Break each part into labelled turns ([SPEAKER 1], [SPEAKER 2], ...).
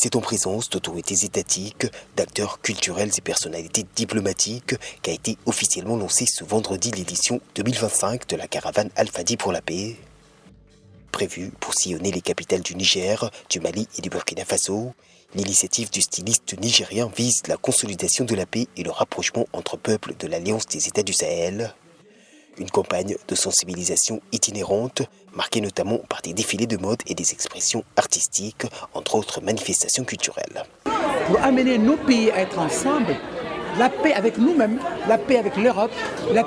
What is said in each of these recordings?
[SPEAKER 1] C'est en présence d'autorités étatiques, d'acteurs culturels et personnalités diplomatiques qu'a été officiellement lancée ce vendredi l'édition 2025 de la caravane Al-Fadi pour la paix. Prévue pour sillonner les capitales du Niger, du Mali et du Burkina Faso, l'initiative du styliste nigérien vise la consolidation de la paix et le rapprochement entre peuples de l'Alliance des États du Sahel. Une campagne de sensibilisation itinérante, marquée notamment par des défilés de mode et des expressions artistiques, entre autres manifestations culturelles.
[SPEAKER 2] Pour amener nos pays à être ensemble, la paix avec nous-mêmes, la paix avec l'Europe, la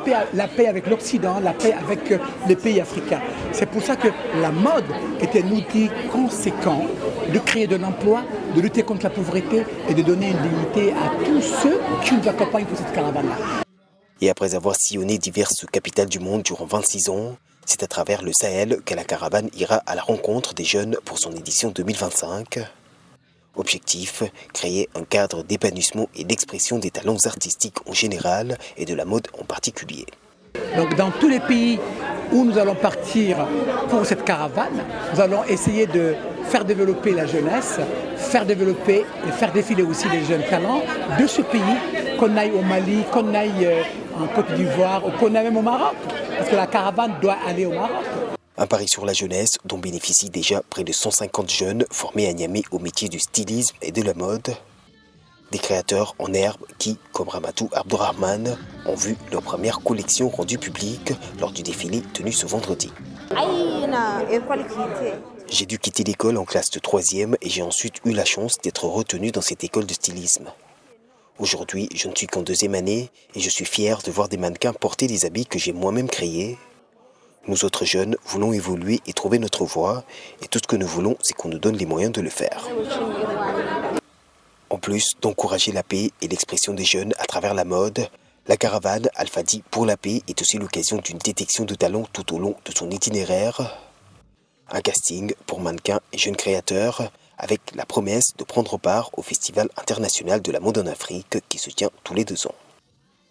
[SPEAKER 2] paix avec l'Occident, la paix avec les pays africains. C'est pour ça que la mode est un outil conséquent de créer de l'emploi, de lutter contre la pauvreté et de donner une dignité à tous ceux qui nous accompagnent pour cette caravane-là.
[SPEAKER 1] Et après avoir sillonné diverses capitales du monde durant 26 ans, c'est à travers le Sahel que la caravane ira à la rencontre des jeunes pour son édition 2025. Objectif, créer un cadre d'épanouissement et d'expression des talents artistiques en général et de la mode en particulier.
[SPEAKER 2] Donc dans tous les pays où nous allons partir pour cette caravane, nous allons essayer de faire développer la jeunesse, faire développer et faire défiler aussi les jeunes talents de ce pays, qu'on aille au Mali, qu'on aille en Côte d'Ivoire ou qu'on aille même au Maroc, parce que la caravane doit aller au Maroc.
[SPEAKER 1] Un pari sur la jeunesse dont bénéficient déjà près de 150 jeunes formés à Niamey au métier du stylisme et de la mode. Des créateurs en herbe qui, comme Ramatou Abdourahmane, ont vu leur première collection rendue publique lors du défilé tenu ce vendredi. J'ai dû quitter l'école en classe de 3e et j'ai ensuite eu la chance d'être retenu dans cette école de stylisme. Aujourd'hui, je ne suis qu'en 2e année et je suis fier de voir des mannequins porter des habits que j'ai moi-même créés. Nous autres jeunes voulons évoluer et trouver notre voie et tout ce que nous voulons, c'est qu'on nous donne les moyens de le faire. En plus d'encourager la paix et l'expression des jeunes à travers la mode, la caravane Al-Fadi pour la paix est aussi l'occasion d'une détection de talents tout au long de son itinéraire. Un casting pour mannequins et jeunes créateurs avec la promesse de prendre part au Festival international de la mode en Afrique qui se tient tous les 2 ans.